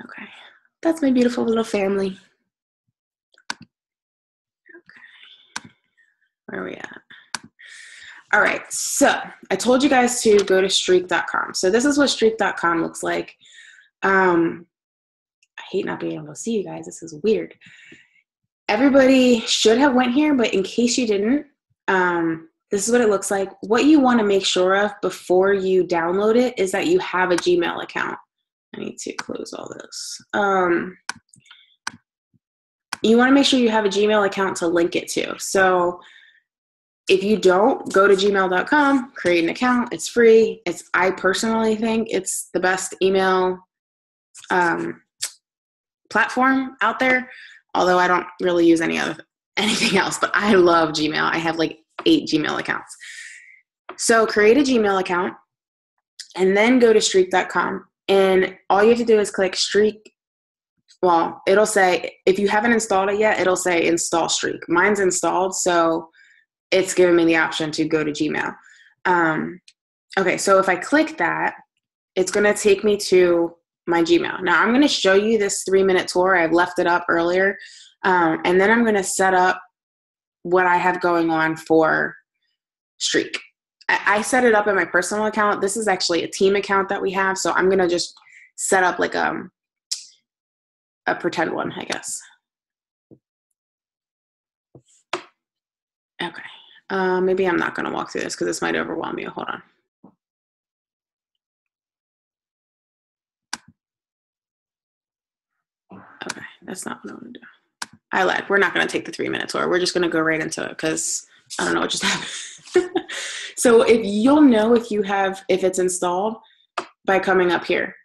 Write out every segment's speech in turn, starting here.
Okay. That's my beautiful little family. Okay. Where are we at? All right. So I told you guys to go to streak.com. So this is what streak.com looks like. I hate not being able to see you guys. This is weird. Everybody should have went here, but in case you didn't, this is what it looks like. What you want to make sure of before you download it is that you have a Gmail account. I need to close all this. You want to make sure you have a Gmail account to link it to. So if you don't, go to gmail.com, create an account. It's free. I personally think it's the best email platform out there, although I don't really use anything else, but I love Gmail. I have like 8 Gmail accounts. So create a Gmail account and then go to streak.com, and all you have to do is click Streak. Well, it'll say, if you haven't installed it yet, it'll say install Streak. Mine's installed, so it's giving me the option to go to Gmail. Okay, so if I click that, it's going to take me to my Gmail. Now I'm going to show you this 3-minute tour. I've left it up earlier. And then I'm going to set up what I have going on for Streak. I set it up in my personal account. This is actually a team account that we have. So I'm going to just set up like a pretend one, I guess. Okay. Maybe I'm not going to walk through this because this might overwhelm you. Hold on. Okay, that's not what I want to do. I lied. We're not going to take the 3-minute tour. We're just going to go right into it because I don't know what just happened. So you'll know if it's installed by coming up here.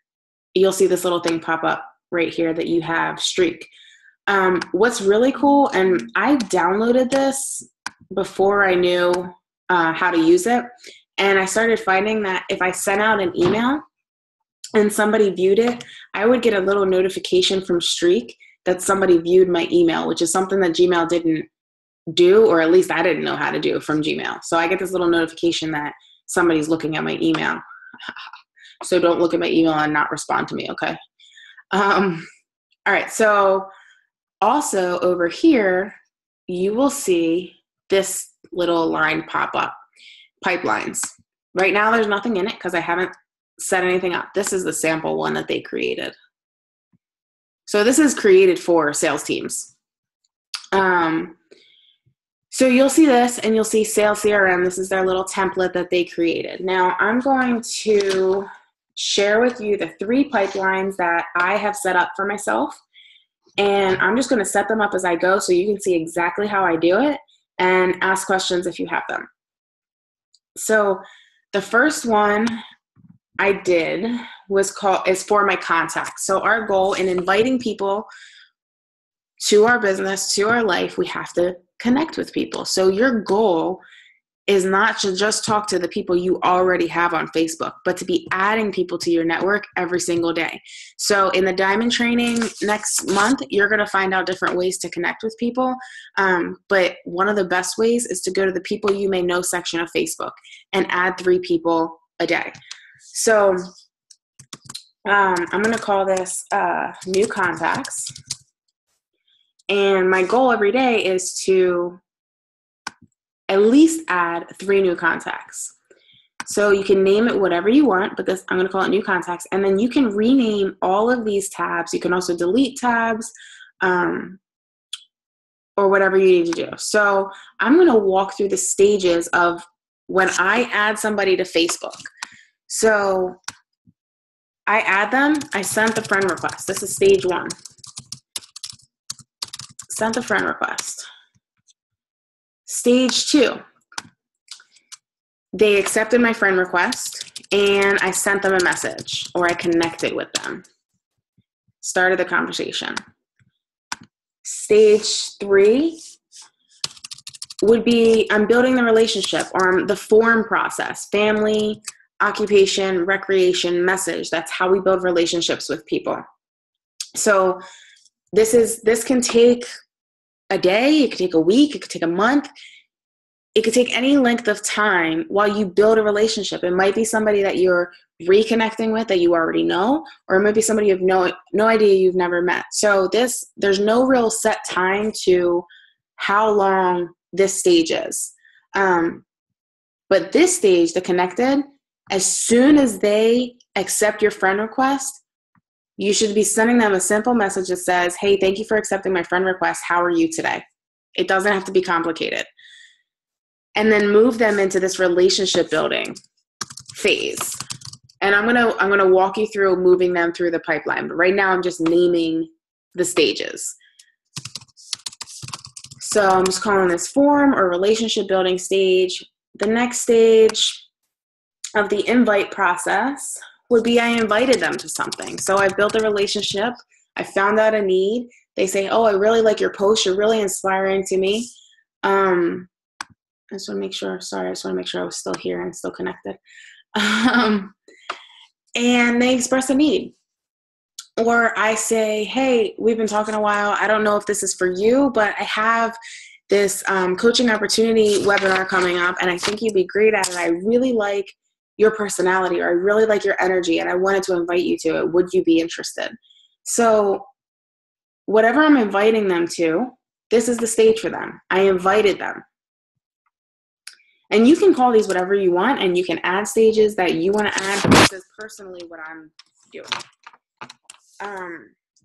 You'll see this little thing pop up right here that you have Streak. What's really cool, and I downloaded this before I knew how to use it, and I started finding that if I sent out an email and somebody viewed it, I would get a little notification from Streak that somebody viewed my email, which is something that Gmail didn't do, or at least I didn't know how to do from Gmail. So I get this little notification that somebody's looking at my email. So don't look at my email and not respond to me, okay? All right, so also over here, you will see this little line pop up, pipelines. Right now there's nothing in it because I haven't set anything up. This is the sample one that they created. So this is created for sales teams. So you'll see this and you'll see Sales CRM. This is their little template that they created. Now I'm going to share with you the 3 pipelines that I have set up for myself. And I'm just going to set them up as I go so you can see exactly how I do it and ask questions if you have them. So the first one I did is for my contacts. So our goal in inviting people to our business, to our life, we have to connect with people. So your goal is not to just talk to the people you already have on Facebook, but to be adding people to your network every single day. So in the Diamond Training next month, you're going to find out different ways to connect with people. But one of the best ways is to go to the people you may know section of Facebook and add 3 people a day. So I'm going to call this new contacts. And my goal every day is to at least add 3 new contacts. So you can name it whatever you want, but I'm going to call it new contacts. And then you can rename all of these tabs. You can also delete tabs or whatever you need to do. So I'm going to walk through the stages of when I add somebody to Facebook. So I add them. I sent the friend request. This is stage 1. Sent the friend request. Stage 2, they accepted my friend request and I sent them a message or I connected with them. Started the conversation. Stage 3 would be I'm building the relationship or the form process, family, occupation, recreation, message. That's how we build relationships with people. So this can take a day, it could take a week, it could take a month. it could take any length of time while you build a relationship. It might be somebody that you're reconnecting with that you already know, or it might be somebody you have no idea, you've never met. So there's no real set time to how long this stage is. But this stage, the connected, as soon as they accept your friend request, you should be sending them a simple message that says, hey, thank you for accepting my friend request. How are you today? It doesn't have to be complicated. And then move them into this relationship building phase. And I'm gonna walk you through moving them through the pipeline. But right now I'm just naming the stages. So I'm just calling this form or relationship building stage. The next stage of the invite process would be I invited them to something. So I built a relationship. I found out a need. They say, oh, I really like your post. You're really inspiring to me. I just want to make sure, I was still here and still connected. And they express a need. Or I say, hey, we've been talking a while. I don't know if this is for you, but I have this coaching opportunity webinar coming up, and I think you'd be great at it. I really like your personality, or I really like your energy, and I wanted to invite you to it. Would you be interested? So whatever I'm inviting them to, this is the stage for them. I invited them. And you can call these whatever you want, and you can add stages that you want to add, but this is personally what I'm doing.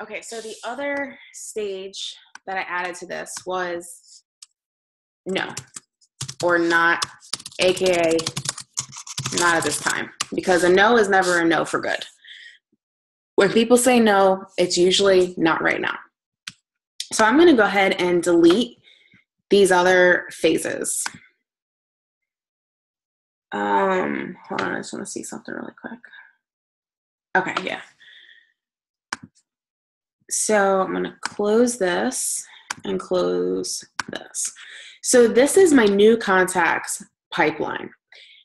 Okay, so the other stage that I added to this was no, or not, AKA not at this time, because a no is never a no for good. When people say no, it's usually not right now. So I'm going to go ahead and delete these other phases. Hold on, I just want to see something really quick. Okay, yeah. So I'm going to close this and close this. So this is my new contacts pipeline.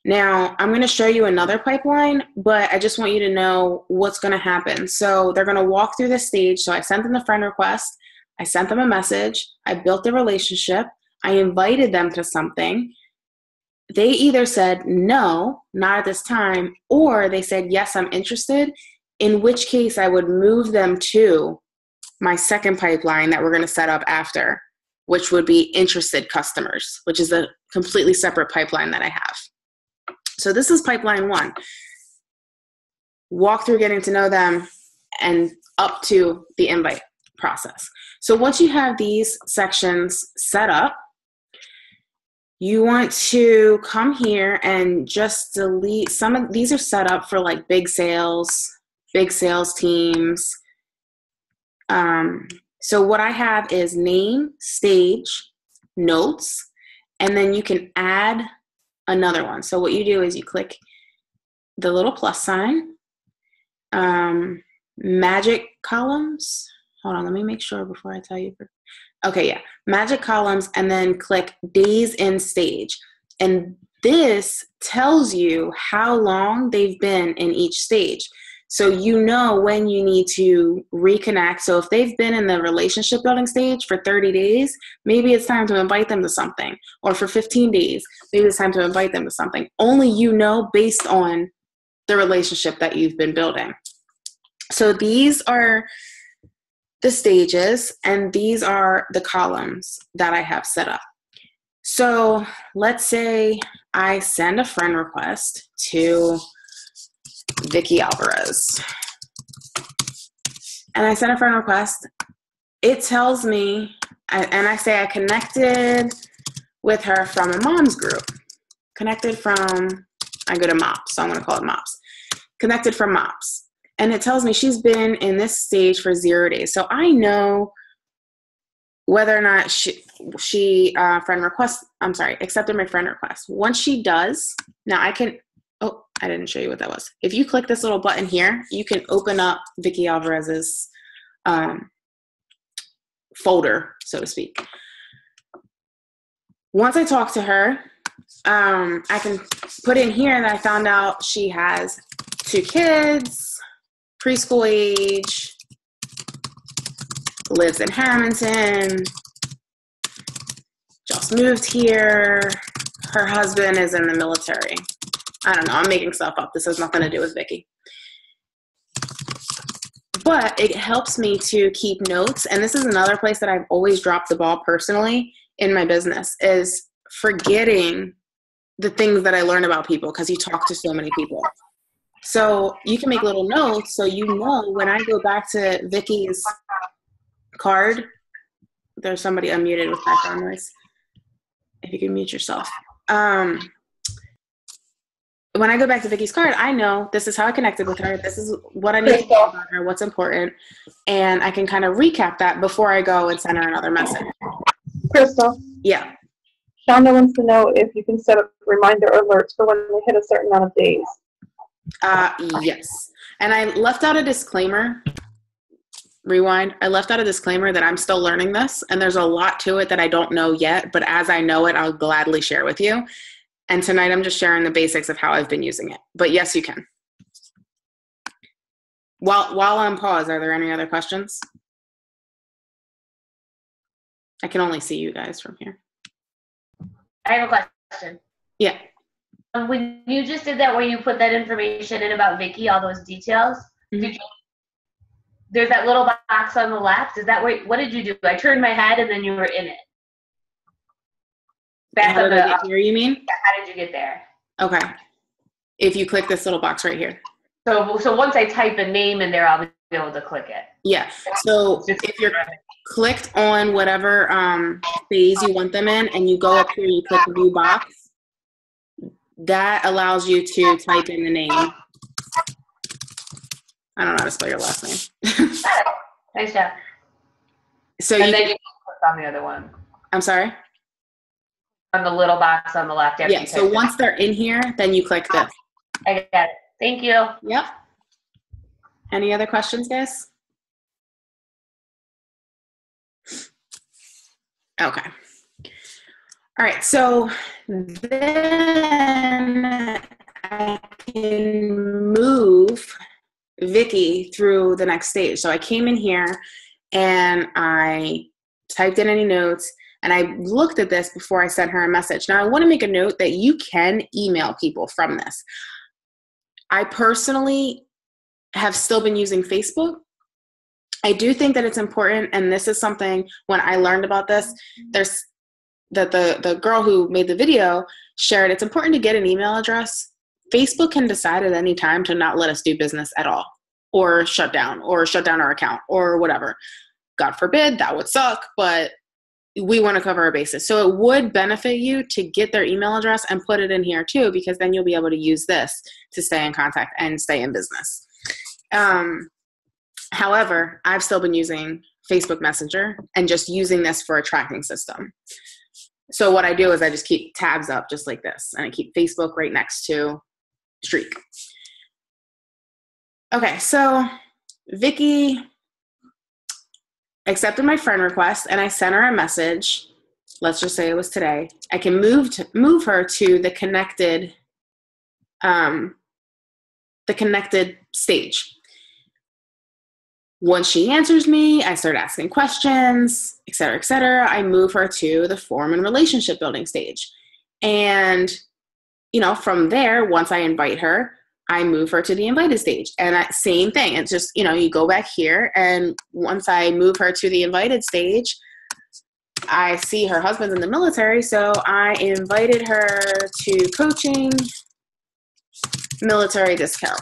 Now, I'm going to show you another pipeline, but I just want you to know what's going to happen. So they're going to walk through this stage. So I sent them the friend request. I sent them a message. I built a relationship. I invited them to something. They either said, no, not at this time, or they said, yes, I'm interested, in which case I would move them to my second pipeline that we're going to set up after, which would be interested customers, which is a completely separate pipeline that I have. So this is pipeline one. Walk through getting to know them and up to the invite process. So once you have these sections set up, you want to come here and just delete some of these. Are set up for like big sales teams. So what I have is name, stage, notes, and then you can add another one. So what you do is you click the little plus sign, magic columns. Hold on, let me make sure before I tell you. Okay, yeah, magic columns, and then click days in stage. And this tells you how long they've been in each stage. So you know when you need to reconnect. So if they've been in the relationship building stage for 30 days, maybe it's time to invite them to something. Or for 15 days, maybe it's time to invite them to something. Only you know based on the relationship that you've been building. So these are the stages, and these are the columns that I have set up. So let's say I send a friend request to Vicky Alvarez. And I send a friend request. It tells me, and I say I connected with her from a mom's group. Connected from, I go to MOPS, so I'm going to call it MOPS. Connected from MOPS. And it tells me she's been in this stage for 0 days. So I know whether or not she accepted my friend request. Once she does, now I can, oh, I didn't show you what that was. If you click this little button here, you can open up Vicky Alvarez's folder, so to speak. Once I talk to her, I can put in here that I found out she has 2 kids, preschool age, lives in Hamilton, just moved here, her husband is in the military. I don't know. I'm making stuff up. This has nothing to do with Vicky. But it helps me to keep notes. And this is another place that I've always dropped the ball personally in my business, is forgetting the things that I learn about people, because you talk to so many people. So you can make little notes so you know when I go back to Vicky's card. There's somebody unmuted with background noise. If you can mute yourself. When I go back to Vicky's card, I know this is how I connected with her. This is what I need to know about her, what's important. And I can kind of recap that before I go and send her another message. Crystal? Yeah. Shonda wants to know if you can set up reminder alerts for when they hit a certain amount of days. Yes. And I left out a disclaimer. Rewind. I left out a disclaimer that I'm still learning this, and there's a lot to it that I don't know yet, but as I know it, I'll gladly share with you. And tonight I'm just sharing the basics of how I've been using it. But yes, you can. While I'm paused, are there any other questions? I can only see you guys from here. I have a question. Yeah. When you just did that, where you put that information in about Vicky, all those details, Mm-hmm. There's that little box on the left. Is that what did you do? I turned my head and then you were in it. How did I get here, you mean? How did you get there? Okay. If you click this little box right here. So once I type a name in there, I'll be able to click it. Yeah. So if you're clicked on whatever phase you want them in, and you go up here, you click new box, that allows you to type in the name. I don't know how to spell your last name. Nice job. So and you then can, you click on the other one. I'm sorry? On the little box on the left. Yeah, so once they're in here, then you click this. I got it. Thank you. Yep. Any other questions, guys? Okay. All right, so then I can move Vicky through the next stage. So I came in here and I typed in any notes, and I looked at this before I sent her a message. Now I want to make a note that you can email people from this. I personally have still been using Facebook. I do think that it's important, and this is something when I learned about this, there's that the girl who made the video shared, it's important to get an email address. Facebook can decide at any time to not let us do business at all, or shut down our account or whatever. God forbid, that would suck, but we want to cover our bases. So it would benefit you to get their email address and put it in here too, because then you'll be able to use this to stay in contact and stay in business. However, I've still been using Facebook Messenger and just using this for a tracking system. So what I do is I just keep tabs up just like this, and I keep Facebook right next to Streak. Okay, so Vicky accepted my friend request, and I sent her a message. Let's just say it was today. I can move her to the connected stage. Once she answers me, I start asking questions, et cetera, et cetera. I move her to the form and relationship building stage. And, from there, once I invite her, I move her to the invited stage. And same thing. It's just, you go back here, and once I move her to the invited stage, I see her husband's in the military, so I invited her to coaching, military discount.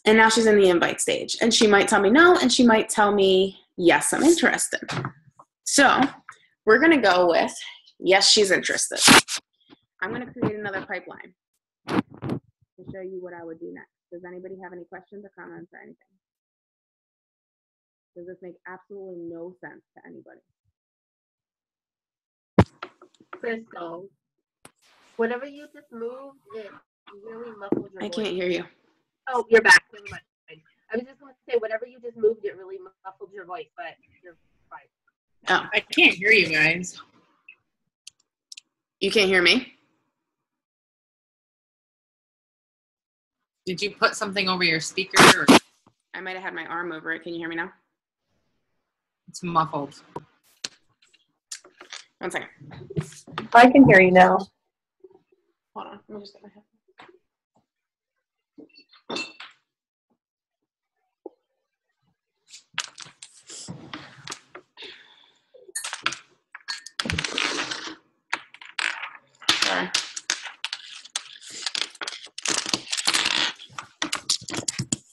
And now she's in the invite stage. And she might tell me no, and she might tell me, yes, I'm interested. So we're going to go with, yes, she's interested. I'm going to create another pipeline to show you what I would do next. Does anybody have any questions or comments or anything? Does this make absolutely no sense to anybody? Crystal, whenever you just moved, it really muffled your voice. I can't hear you. Oh, you're back. Never mind. I was just going to say, whatever you just moved, it really muffled your voice, but you're fine. Oh, I can't hear you guys. you can't hear me? Did you put something over your speaker? Or I might have had my arm over it. Can you hear me now? it's muffled. One second. I can hear you now. Hold on. Let me just get my head. Sorry.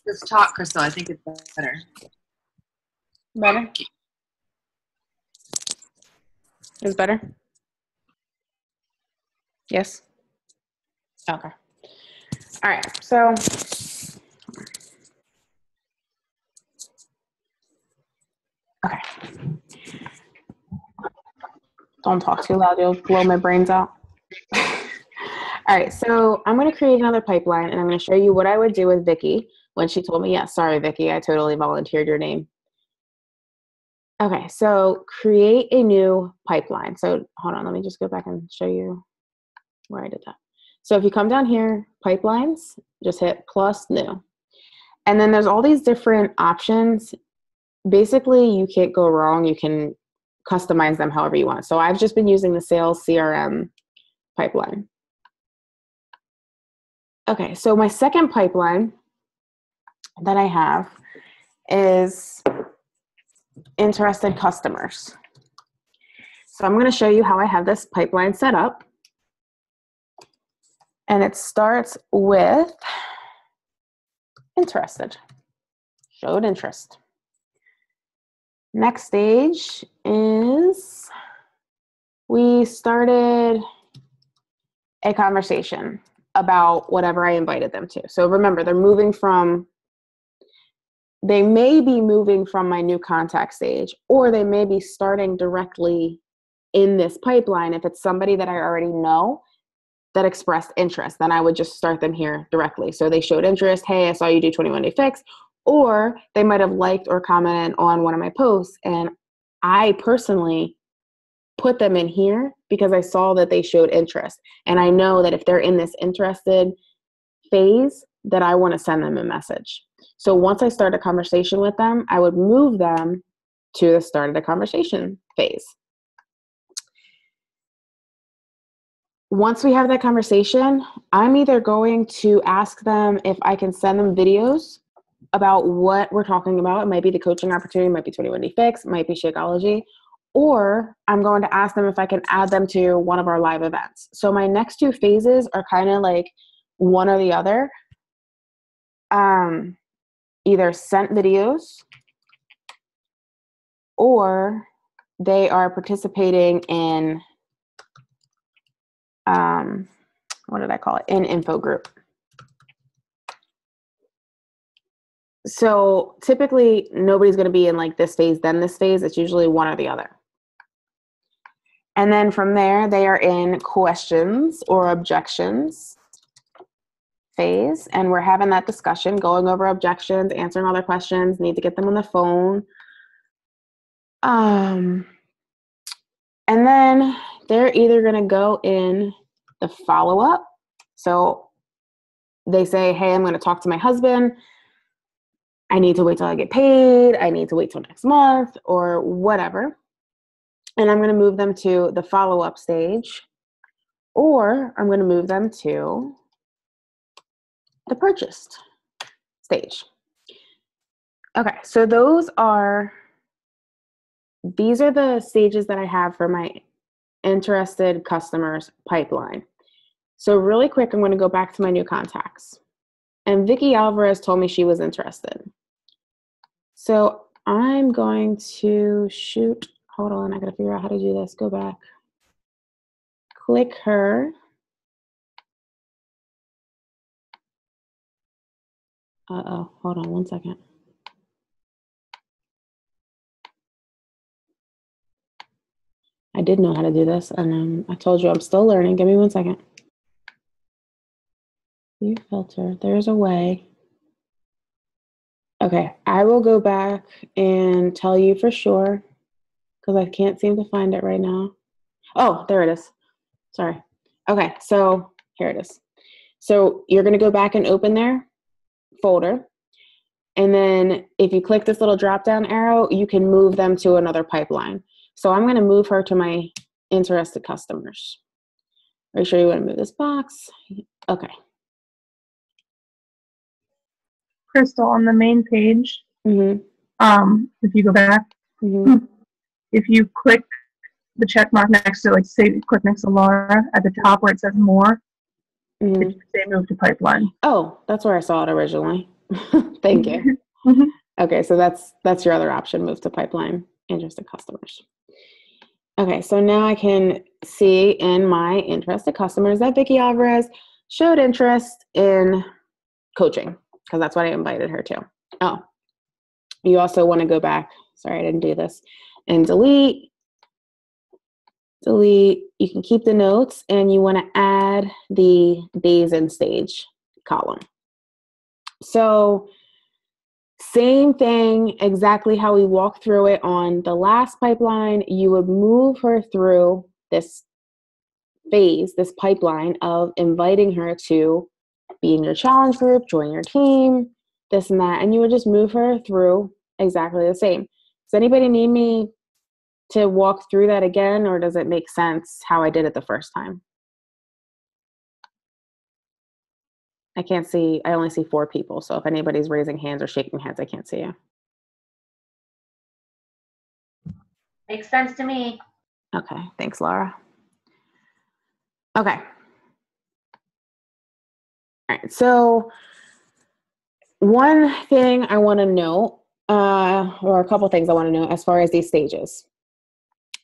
Just talk, Crystal. I think it's better. Better? Is better? Yes? Okay. All right. So okay. Don't talk too loud. You'll blow my brains out. All right. So I'm going to create another pipeline, and I'm going to show you what I would do with Vicky when she told me, yes, sorry, Vicky, I totally volunteered your name. Okay. So create a new pipeline. So hold on. Let me just go back and show you where I did that. So if you come down here, pipelines, just hit plus new. And then there's all these different options. Basically, you can't go wrong. You can customize them however you want. So I've just been using the sales CRM pipeline. Okay, so my second pipeline that I have is interested customers. So I'm going to show you how I have this pipeline set up. And it starts with interested, showed interest. Next stage is we started a conversation about whatever I invited them to. So remember, they may be moving from my new contact stage, or they may be starting directly in this pipeline. If it's somebody that I already know that expressed interest, then I would just start them here directly. So they showed interest, hey, I saw you do 21-day fix, or they might have liked or commented on one of my posts, and I personally put them in here because I saw that they showed interest. And I know that if they're in this interested phase, that I want to send them a message. So once I start a conversation with them, I would move them to the start of the conversation phase. Once we have that conversation, I'm either going to ask them if I can send them videos about what we're talking about. It might be the coaching opportunity, it might be 21-day fix, it might be Shakeology, or I'm going to ask them if I can add them to one of our live events. So my next two phases are kind of like one or the other. Either sent videos, or they are participating in what did I call it? An info group. So typically nobody's going to be in like this phase, then this phase. It's usually one or the other. And then from there, they are in questions or objections phase. And we're having that discussion, going over objections, answering other questions, need to get them on the phone. And then they're either going to go in the follow-up. So they say, hey, I'm going to talk to my husband. I need to wait till I get paid. I need to wait till next month or whatever. And I'm going to move them to the follow-up stage, or I'm going to move them to the purchased stage. Okay, so these are the stages that I have for my interested customers pipeline. So really quick, I'm going to go back to my new contacts. And Vicky Alvarez told me she was interested. So I'm going to shoot, hold on, I got to figure out how to do this. Go back. Click her. Uh-oh, hold on one second. I did know how to do this, and I told you I'm still learning. Give me 1 second. View filter, there's a way. Okay, I will go back and tell you for sure, because I can't seem to find it right now. Oh, there it is. Sorry. Okay, so here it is. So you're going to go back and open their folder. And then if you click this little drop down arrow, you can move them to another pipeline. So I'm going to move her to my interested customers. Are you sure you want to move this box? Okay. Crystal, on the main page, Mm-hmm. if you go back, Mm-hmm. if you click the check mark next to, like, say, click next to Laura at the top where it says more, Mm-hmm. it should say move to pipeline. Oh, that's where I saw it originally. Thank you. Mhm. Okay, so that's your other option, move to pipeline, interested customers. Okay, so now I can see in my interested customers that Vicky Alvarez showed interest in coaching, because that's what I invited her to. Oh, you also want to go back. Sorry, I didn't do this. And delete. You can keep the notes, and you want to add the days and stage column. So same thing, exactly how we walked through it on the last pipeline. You would move her through this phase, this pipeline of inviting her to be in your challenge group, join your team, this and that, and you would just move her through exactly the same. Does anybody need me to walk through that again, or does it make sense how I did it the first time? I can't see, I only see 4 people, so if anybody's raising hands or shaking heads, I can't see you. Makes sense to me. Okay, thanks, Laura. Okay. All right, so one thing I want to note, or a couple things I want to know as far as these stages.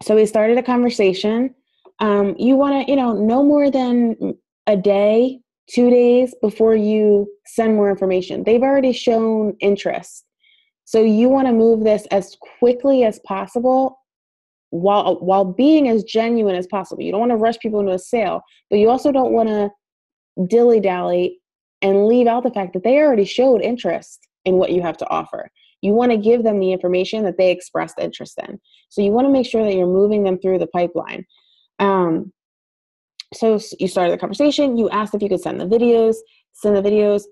So we started a conversation. You want to, no more than a day, 2 days before you send more information. They've already shown interest. So you want to move this as quickly as possible while being as genuine as possible. You don't want to rush people into a sale, but you also don't want to dilly-dally and leave out the fact that they already showed interest in what you have to offer. You want to give them the information that they expressed interest in. So you want to make sure that you're moving them through the pipeline. So you started the conversation, you asked if you could send the videos,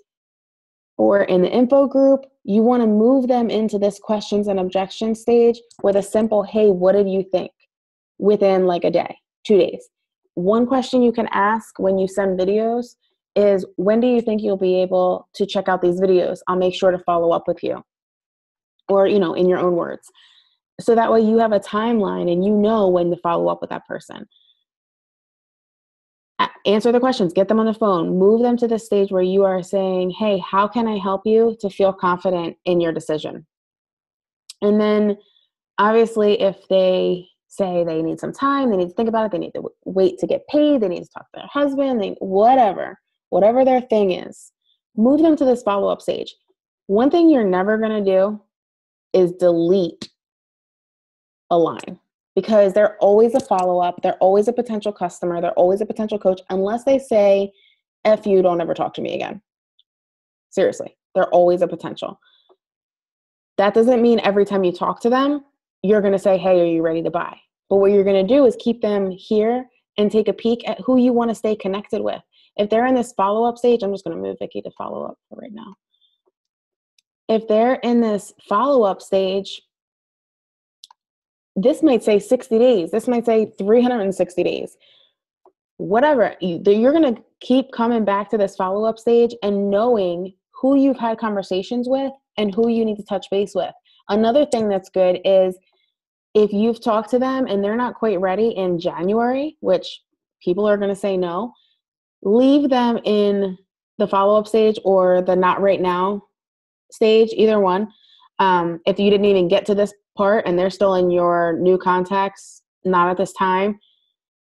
or in the info group, you want to move them into this questions and objections stage with a simple, hey, what did you think? Within like a day, 2 days. One question you can ask when you send videos is, when do you think you'll be able to check out these videos? I'll make sure to follow up with you. Or, in your own words. So that way you have a timeline and you know when to follow up with that person. Answer the questions, get them on the phone, move them to the stage where you are saying, hey, how can I help you to feel confident in your decision? And then obviously if they say they need some time, they need to think about it, they need to wait to get paid, they need to talk to their husband, whatever their thing is, move them to this follow-up stage. One thing you're never going to do is delete a line, because they're always a follow-up, they're always a potential customer, they're always a potential coach, unless they say, F you, don't ever talk to me again. Seriously, they're always a potential. That doesn't mean every time you talk to them, you're going to say, hey, are you ready to buy? But what you're going to do is keep them here and take a peek at who you want to stay connected with. If they're in this follow-up stage, I'm just going to move Vicky to follow-up for right now. If they're in this follow-up stage, this might say 60 days. This might say 360 days. Whatever. You're going to keep coming back to this follow-up stage and knowing who you've had conversations with and who you need to touch base with. Another thing that's good is if you've talked to them and they're not quite ready in January, which people are going to say no, leave them in the follow-up stage or the not right now stage, either one. If you didn't even get to this part and they're still in your new contacts, not at this time,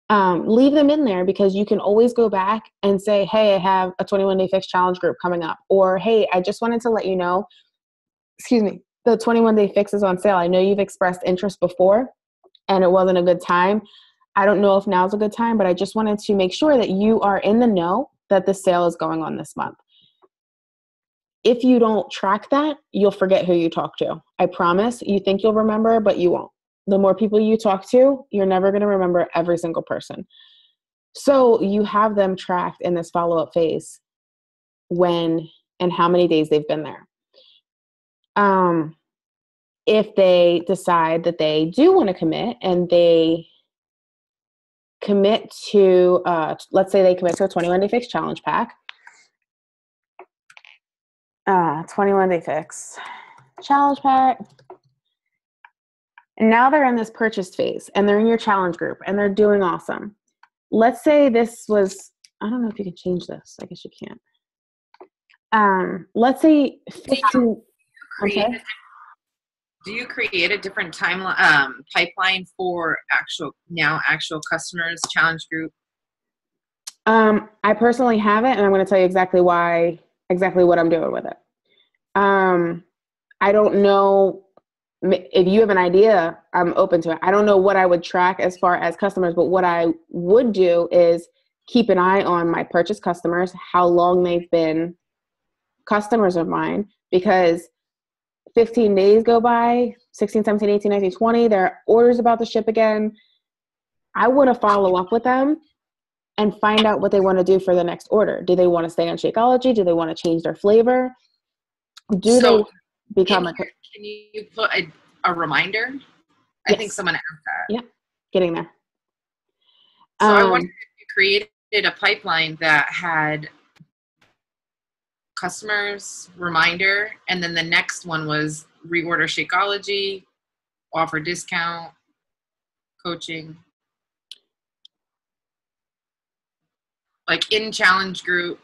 leave them in there, because you can always go back and say, hey, I have a 21-day fix challenge group coming up. Or, hey, I just wanted to let you know, the 21-day fix is on sale. I know you've expressed interest before and it wasn't a good time. I don't know if now's a good time, but I just wanted to make sure that you are in the know that the sale is going on this month. If you don't track that, you'll forget who you talk to. I promise. You think you'll remember, but you won't. The more people you talk to, you're never going to remember every single person. So you have them tracked in this follow-up phase, when and how many days they've been there. If they decide that they do want to commit and they commit to, let's say they commit to a 21-day fix challenge pack. 21-day fix challenge pack. And now they're in this purchase phase and they're in your challenge group and they're doing awesome. Let's say this was, I don't know if you can change this. I guess you can't. Let's say 15. Okay. Do you create a different pipeline for actual customers challenge group? I personally haven't, and I'm going to tell you exactly what I'm doing with it. I don't know if you have an idea. I'm open to it. I don't know what I would track as far as customers, but what I would do is keep an eye on my purchase customers, how long they've been customers of mine, because 15 days go by, 16, 17, 18, 19, 20, there are orders about to ship again. I want to follow up with them and find out what they want to do for the next order. Do they want to stay on Shakeology? Do they want to change their flavor? Do they become can you put a reminder? Yes. I think someone asked that. Yeah, getting there. So I wonder if you created a pipeline that had customers, reminder, and then the next one was reorder Shakeology, offer discount, coaching. Like in challenge group,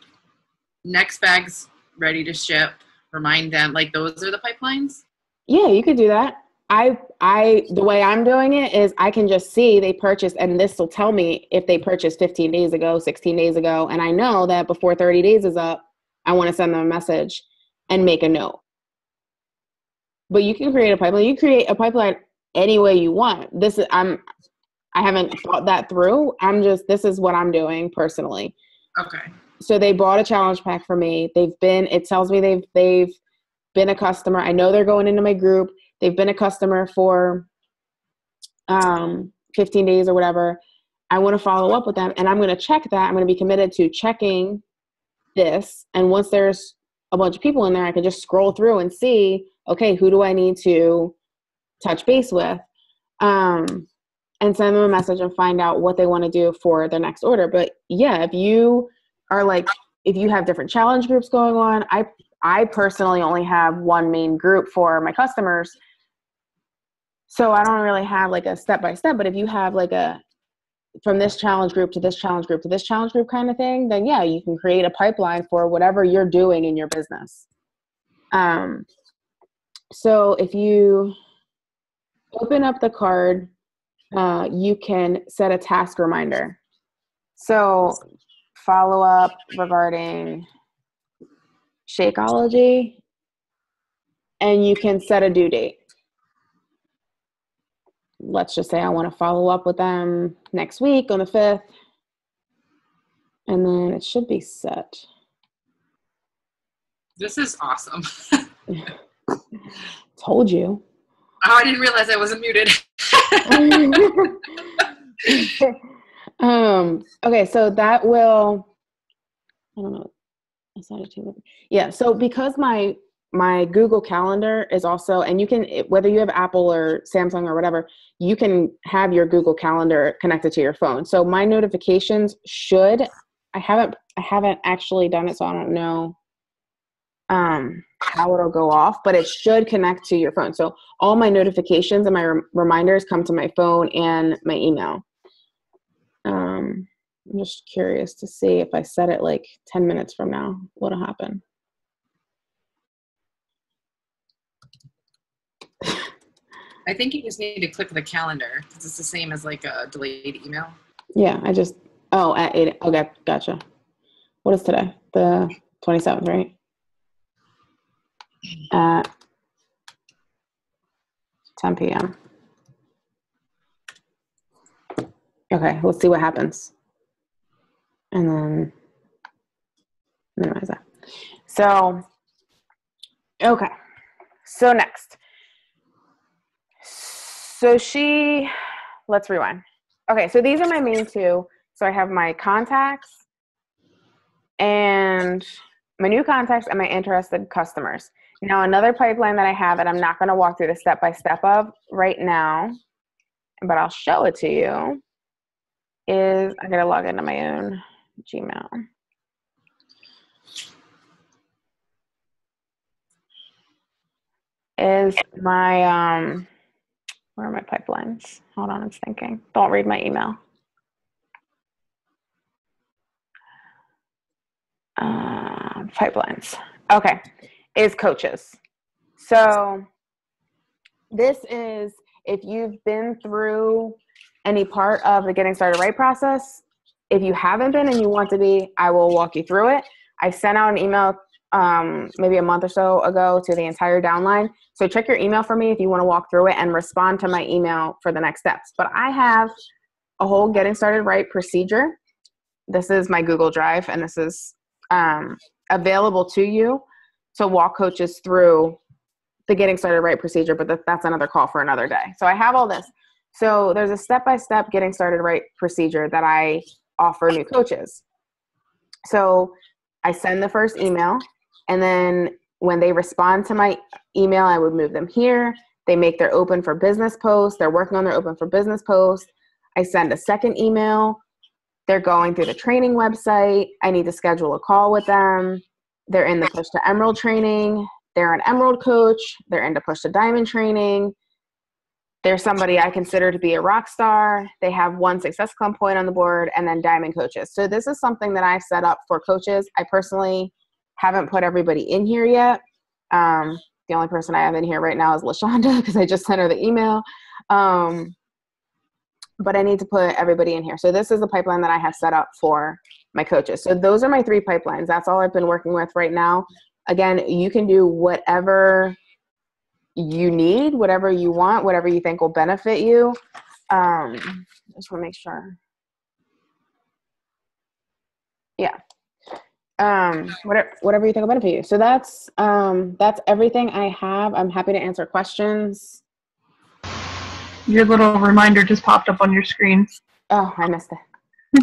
next bag's ready to ship, remind them, like those are the pipelines? Yeah, you could do that. The way I'm doing it is I can just see they purchased, and this will tell me if they purchased 15 days ago, 16 days ago, and I know that before 30 days is up, I want to send them a message and make a note. But you can create a pipeline. You create a pipeline any way you want. I haven't thought that through. This is what I'm doing personally. Okay. So they bought a challenge pack for me. It tells me they've been a customer. I know they're going into my group. They've been a customer for 15 days or whatever. I want to follow up with them, and I'm going to check that. I'm going to be committed to checking this. And once there's a bunch of people in there, I can just scroll through and see, okay, who do I need to touch base with? And send them a message and find out what they want to do for their next order. But yeah, if you have different challenge groups going on, I personally only have one main group for my customers. So I don't really have like a step-by-step, but if you have like from this challenge group to this challenge group to this challenge group kind of thing, then yeah, you can create a pipeline for whatever you're doing in your business. So if you open up the card, you can set a task reminder. So follow up regarding Shakeology, and you can set a due date. Let's just say I want to follow up with them next week on the 5th, and then it should be set. This is awesome. Told you. Oh, I didn't realize I wasn't muted. Okay, so that will, I don't know. Yeah, so because my Google Calendar is also, and you can, whether you have Apple or Samsung or whatever, you can have your Google Calendar connected to your phone. So my notifications I haven't actually done it, so I don't know how it'll go off, but it should connect to your phone. So all my notifications and my reminders come to my phone and my email. I'm just curious to see if I set it like 10 minutes from now, what'll happen. I think you just need to click the calendar because it's the same as like a delayed email. Yeah, at 8. Okay, gotcha. What is today? The 27th, right? At 10 p.m. Okay, let's see what happens. And then minimize that. So, okay. So next. So let's rewind. Okay, so these are my main two. So I have my contacts and my new contacts and my interested customers. Now, another pipeline that I have that I'm not going to walk through the step-by-step of right now, but I'll show it to you. is, I gotta log into my own Gmail. Is my, where are my pipelines? Hold on, it's thinking. Don't read my email. Pipelines. Okay, is coaches. So this is, if you've been through any part of the Getting Started Right process, if you haven't been and you want to be, I will walk you through it. I sent out an email maybe a month or so ago to the entire downline. So check your email for me if you want to walk through it and respond to my email for the next steps. But I have a whole Getting Started Right procedure. This is my Google Drive, and this is available to you to walk coaches through the Getting Started Right procedure, but that's another call for another day. So I have all this. So there's a step-by-step Getting Started Right procedure that I offer new coaches. So I send the first email, and then when they respond to my email, I would move them here. They make their open for business post. They're working on their open for business post. I send a second email. They're going through the training website. I need to schedule a call with them. They're in the Push to Emerald training. They're an Emerald coach. They're into Push to Diamond training. They're somebody I consider to be a rock star. They have 1 Success Club point on the board, and then Diamond coaches. So this is something that I've set up for coaches. I personally haven't put everybody in here yet. The only person I have in here right now is LaShonda because I just sent her the email. But I need to put everybody in here. So this is the pipeline that I have set up for my coaches. So those are my 3 pipelines. That's all I've been working with right now. Again, you can do whatever you need, whatever you want, whatever you think will benefit you. Just want to make sure. Yeah. Whatever you think will benefit you. So that's everything I have. I'm happy to answer questions. Your little reminder just popped up on your screen. Oh, I missed it. I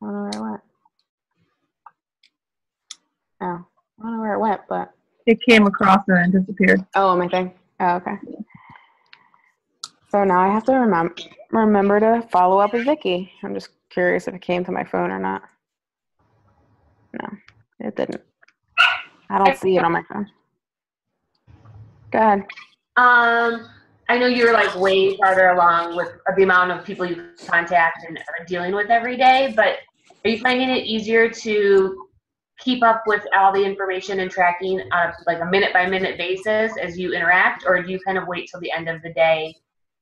don't know where it went. Oh, I don't know where it went, but It came across and then disappeared. oh, my thing. Oh, okay. So now I have to remember to follow up with Vicky. I'm just curious if it came to my phone or not. No, it didn't. I don't see it on my phone. Go ahead. I know you're like way farther along with the amount of people you contact and are dealing with every day, but are you finding it easier to keep up with all the information and tracking on like a minute by minute basis as you interact, or do you kind of wait till the end of the day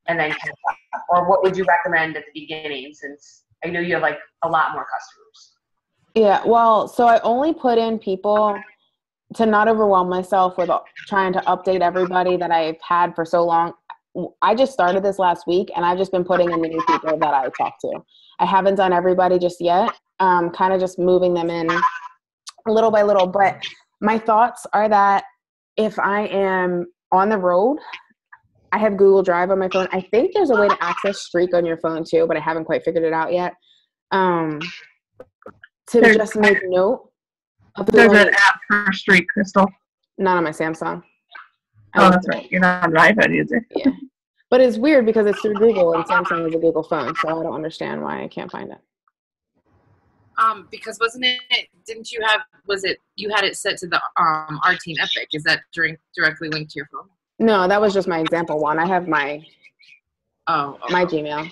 and then catch up? Or what would you recommend at the beginning, since I know you have like a lot more customers? Yeah, well, so I only put in people to not overwhelm myself with trying to update everybody that I've had for so long. I just started this last week, and I've just been putting in the new people that I talk to. I haven't done everybody just yet, kind of just moving them in little by little. But my thoughts are that if I am on the road, I have Google Drive on my phone. I think there's a way to access Streak on your phone too, but I haven't quite figured it out yet. Just make note of There's an app for Streak, Crystal. Not on my Samsung. Oh, that's right. You're not an iPhone user. Yeah. But it's weird because it's through Google, and Samsung is a Google phone, so I don't understand why I can't find it. Because didn't you have, you had it set to the our Team Epic? Is that directly linked to your phone? No, that was just my example one. I have my my Gmail.